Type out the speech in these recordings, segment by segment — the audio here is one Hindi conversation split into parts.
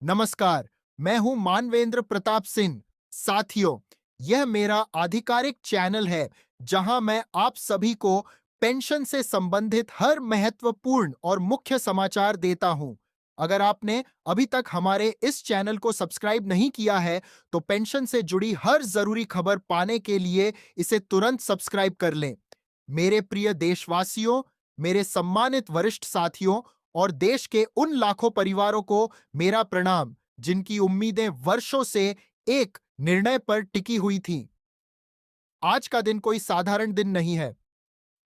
नमस्कार, मैं हूं मानवेंद्र प्रताप सिंह। साथियों, यह मेरा आधिकारिक चैनल है जहां मैं आप सभी को पेंशन से संबंधित हर महत्वपूर्ण और मुख्य समाचार देता हूं। अगर आपने अभी तक हमारे इस चैनल को सब्सक्राइब नहीं किया है, तो पेंशन से जुड़ी हर जरूरी खबर पाने के लिए इसे तुरंत सब्सक्राइब कर लें। मेरे प्रिय देशवासियों, मेरे सम्मानित वरिष्ठ साथियों और देश के उन लाखों परिवारों को मेरा प्रणाम, जिनकी उम्मीदें वर्षों से एक निर्णय पर टिकी हुई थीं। आज का दिन कोई साधारण दिन नहीं है।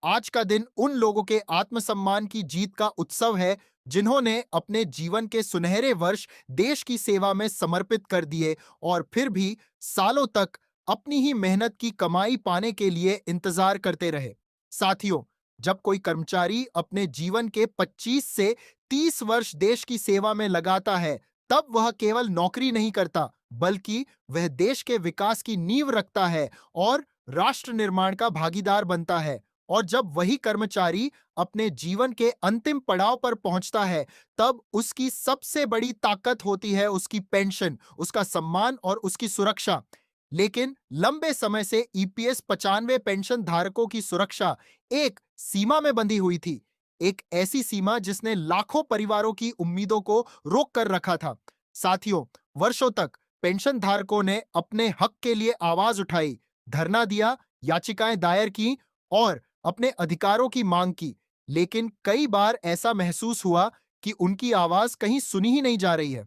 आज का दिन उन लोगों के आत्मसम्मान की जीत का उत्सव है, जिन्होंने अपने जीवन के सुनहरे वर्ष देश की सेवा में समर्पित कर दिए और फिर भी सालों तक अपनी ही मेहनत की कमाई पाने के लिए इंतजार करते रहे। साथियों, जब कोई कर्मचारी अपने जीवन के 25 से 30 वर्ष देश की सेवा में लगाता है, तब वह केवल नौकरी नहीं करता, बल्कि वह देश के विकास की नींव रखता है और राष्ट्र निर्माण का भागीदार बनता है। और जब वही कर्मचारी अपने जीवन के अंतिम पड़ाव पर पहुंचता है, तब उसकी सबसे बड़ी ताकत होती है उसकी पेंशन, उसका सम्मान और उसकी सुरक्षा। लेकिन लंबे समय से ईपीएस 95 पेंशन धारकों की सुरक्षा एक सीमा में बंधी हुई थी। एक ऐसी सीमा जिसने लाखों परिवारों की उम्मीदों को रोक कर रखा था। साथियों, वर्षों तक पेंशन धारकों ने अपने हक के लिए आवाज उठाई, धरना दिया, याचिकाएं दायर की और अपने अधिकारों की मांग की। लेकिन कई बार ऐसा महसूस हुआ कि उनकी आवाज कहीं सुनी ही नहीं जा रही है।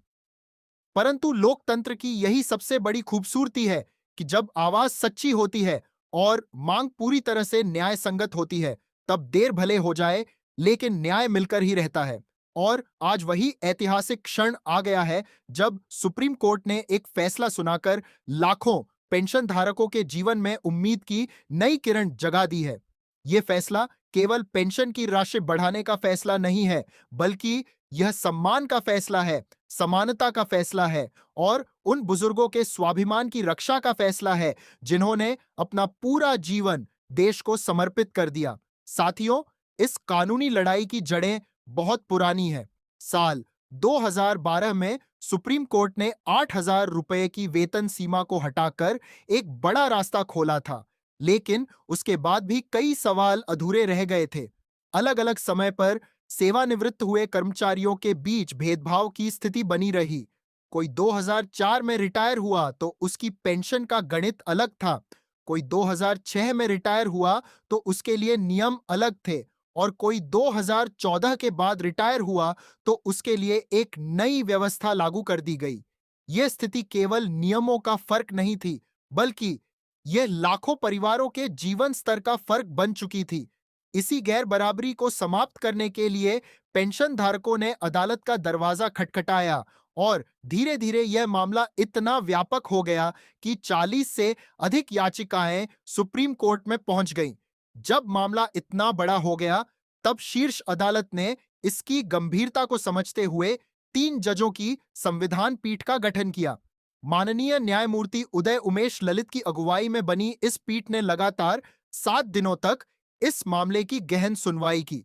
परंतु लोकतंत्र की यही सबसे बड़ी खूबसूरती है कि जब आवाज सच्ची होती है और मांग पूरी तरह से न्याय संगत होती है, तब देर भले हो जाए, लेकिन न्याय मिलकर ही रहता है। और आज वही ऐतिहासिक क्षण आ गया है जब सुप्रीम कोर्ट ने एक फैसला सुनाकर लाखों पेंशन धारकों के जीवन में उम्मीद की नई किरण जगा दी है। यह फैसला केवल पेंशन की राशि बढ़ाने का फैसला नहीं है, बल्कि यह सम्मान का फैसला है, समानता का फैसला है और उन बुजुर्गों के स्वाभिमान की रक्षा का फैसला है, जिन्होंने अपना पूरा जीवन देश को समर्पित कर दिया। साथियों, इस कानूनी लड़ाई की जड़ें बहुत पुरानी है। साल 2012 में सुप्रीम कोर्ट ने 8,000 रुपए की वेतन सीमा को हटाकर एक बड़ा रास्ता खोला था, लेकिन उसके बाद भी कई सवाल अधूरे रह गए थे। अलग अलग समय पर सेवानिवृत्त हुए कर्मचारियों के बीच भेदभाव की स्थिति बनी रही। कोई 2004 में रिटायर हुआ तो उसकी पेंशन का गणित अलग था। कोई 2006 में रिटायर हुआ तो उसके लिए नियम अलग थे और कोई 2014 के बाद रिटायर हुआ तो उसके लिए एक नई व्यवस्था लागू कर दी गई। यह स्थिति केवल नियमों का फर्क नहीं थी, बल्कि यह लाखों परिवारों के जीवन स्तर का फर्क बन चुकी थी। इसी गैर बराबरी को समाप्त करने के लिए पेंशन धारकों ने अदालत का दरवाजा खटखटाया और धीरे धीरे यह मामला इतना व्यापक हो गया कि 40 से अधिक याचिकाएं सुप्रीम कोर्ट में पहुंच गईं। जब मामला इतना बड़ा हो गया, तब शीर्ष अदालत ने इसकी गंभीरता को समझते हुए 3 जजों की संविधान पीठ का गठन किया। माननीय न्यायमूर्ति उदय उमेश ललित की अगुवाई में बनी इस पीठ ने लगातार 7 दिनों तक इस मामले की गहन सुनवाई की।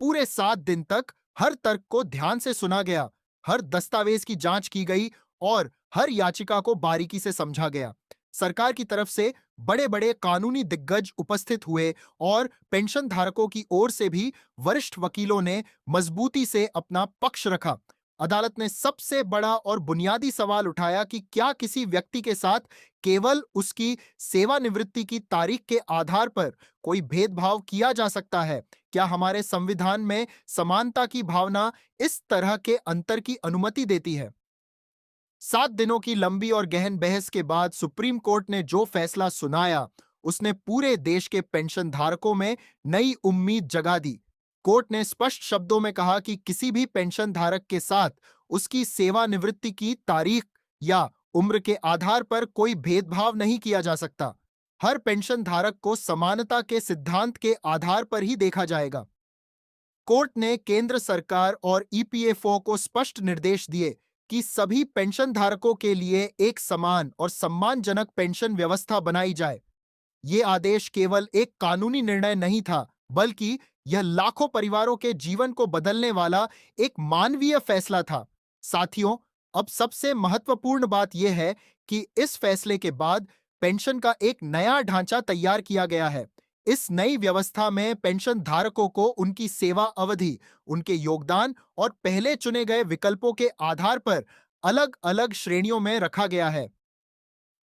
पूरे 7 दिन तक हर तर्क को ध्यान से सुना गया, हर दस्तावेज की जांच की गई और हर याचिका को बारीकी से समझा गया। सरकार की तरफ से बड़े बड़े कानूनी दिग्गज उपस्थित हुए और पेंशन धारकों की ओर से भी वरिष्ठ वकीलों ने मजबूती से अपना पक्ष रखा। अदालत ने सबसे बड़ा और बुनियादी सवाल उठाया कि क्या किसी व्यक्ति के साथ केवल उसकी सेवानिवृत्ति की तारीख के आधार पर कोई भेदभाव किया जा सकता है? क्या हमारे संविधान में समानता की भावना इस तरह के अंतर की अनुमति देती है? 7 दिनों की लंबी और गहन बहस के बाद सुप्रीम कोर्ट ने जो फैसला सुनाया, उसने पूरे देश के पेंशन धारकों में नई उम्मीद जगा दी। कोर्ट ने स्पष्ट शब्दों में कहा कि किसी भी पेंशन धारक के साथ उसकी सेवानिवृत्ति की तारीख या उम्र के आधार पर कोई भेदभाव नहीं किया जा सकता। हर पेंशन धारक को समानता के सिद्धांत के आधार पर ही देखा जाएगा। कोर्ट ने केंद्र सरकार और ईपीएफओ को स्पष्ट निर्देश दिए कि सभी पेंशन धारकों के लिए एक समान और सम्मानजनक पेंशन व्यवस्था बनाई जाए। ये आदेश केवल एक कानूनी निर्णय नहीं था, बल्कि यह लाखों परिवारों के जीवन को बदलने वाला एक मानवीय फैसला था। साथियों, अब सबसे महत्वपूर्ण बात यह है कि इस फैसले के बाद पेंशन का एक नया ढांचा तैयार किया गया है। इस नई व्यवस्था में पेंशन धारकों को उनकी सेवा अवधि, उनके योगदान और पहले चुने गए विकल्पों के आधार पर अलग-अलग श्रेणियों में रखा गया है।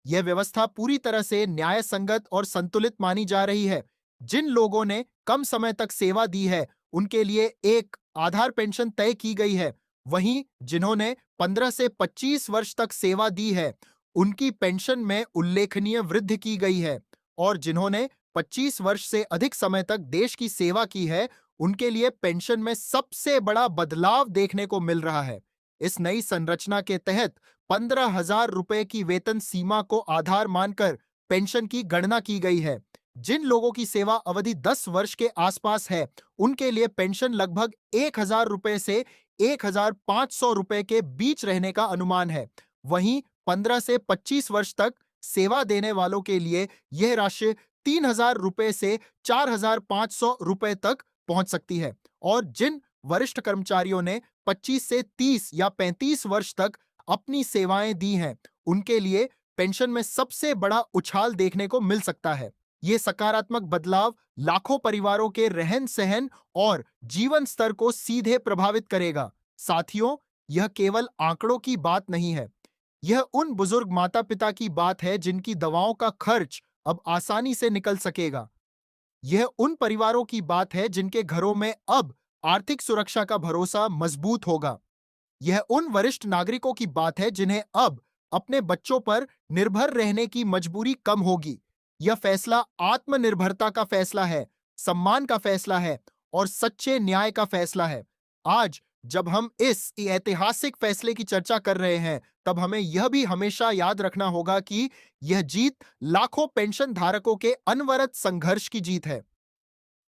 यह व्यवस्था पूरी तरह से न्याय संगत और संतुलित मानी जा रही है। जिन लोगों ने कम समय तक सेवा दी है, उनके लिए एक आधार पेंशन तय की गई है। वहीं जिन्होंने 15 से 25 वर्ष तक सेवा दी है, उनकी पेंशन में उल्लेखनीय वृद्धि की गई है। और जिन्होंने 25 वर्ष से अधिक समय तक देश की सेवा की है, उनके लिए पेंशन में सबसे बड़ा बदलाव देखने को मिल रहा है। इस नई संरचना के तहत 15,000 रुपए की वेतन सीमा को आधार मानकर पेंशन की गणना की गई है। जिन लोगों की सेवा अवधि 10 वर्ष के आसपास है, उनके लिए पेंशन लगभग 1,000 रुपए से 1,500 रुपए के बीच रहने का अनुमान है। वहीं 15 से 25 वर्ष तक सेवा देने वालों के लिए यह राशि 3,000 रुपए से 4,500 रुपए तक पहुंच सकती है। और जिन वरिष्ठ कर्मचारियों ने 25 से 30 या 35 वर्ष तक अपनी सेवाएं दी हैं, उनके लिए पेंशन में सबसे बड़ा उछाल देखने को मिल सकता है। ये सकारात्मक बदलाव लाखों परिवारों के रहन-सहन और जीवन स्तर को सीधे प्रभावित करेगा। साथियों, यह केवल आंकड़ों की बात नहीं है। यह उन बुजुर्ग माता-पिता की बात है जिनकी दवाओं का खर्च अब आसानी से निकल सकेगा। यह उन परिवारों की बात है जिनके घरों में अब आर्थिक सुरक्षा का भरोसा मजबूत होगा। यह उन वरिष्ठ नागरिकों की बात है जिन्हें अब अपने बच्चों पर निर्भर रहने की मजबूरी कम होगी। यह फैसला आत्मनिर्भरता का फैसला है, सम्मान का फैसला है और सच्चे न्याय का फैसला है। आज जब हम इस ऐतिहासिक फैसले की चर्चा कर रहे हैं, तब हमें यह भी हमेशा याद रखना होगा कि यह जीत लाखों पेंशन धारकों के अनवरत संघर्ष की जीत है।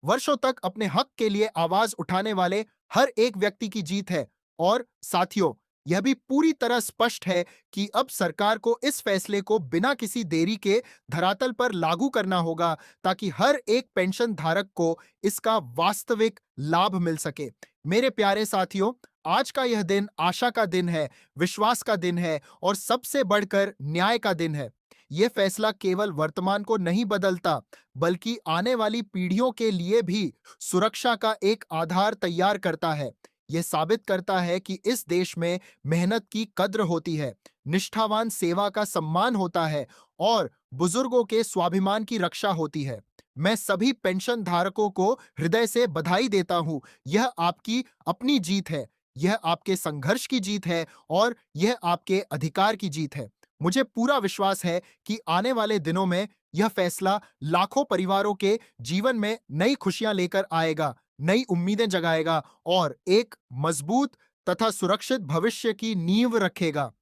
वर्षों तक अपने हक के लिए आवाज उठाने वाले हर एक व्यक्ति की जीत है। और साथियों, यह भी पूरी तरह स्पष्ट है कि अब सरकार को इस फैसले को बिना किसी देरी के धरातल पर लागू करना होगा, ताकि हर एक पेंशन धारक को इसका वास्तविक लाभ मिल सके। मेरे प्यारे साथियों, आज का यह दिन आशा का दिन है, विश्वास का दिन है और सबसे बढ़कर न्याय का दिन है। यह फैसला केवल वर्तमान को नहीं बदलता, बल्कि आने वाली पीढ़ियों के लिए भी सुरक्षा का एक आधार तैयार करता है। यह साबित करता है कि इस देश में मेहनत की कद्र होती है, निष्ठावान सेवा का सम्मान होता है और बुजुर्गों के स्वाभिमान की रक्षा होती है। मैं सभी पेंशन धारकों को हृदय से बधाई देता हूं। यह आपकी अपनी जीत है, यह आपके संघर्ष की जीत है और यह आपके अधिकार की जीत है। मुझे पूरा विश्वास है कि आने वाले दिनों में यह फैसला लाखों परिवारों के जीवन में नई खुशियां लेकर आएगा, नई उम्मीदें जगाएगा और एक मजबूत तथा सुरक्षित भविष्य की नींव रखेगा।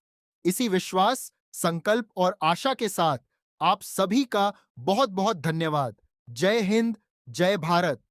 इसी विश्वास, संकल्प और आशा के साथ आप सभी का बहुत बहुत धन्यवाद। जय हिंद, जय भारत।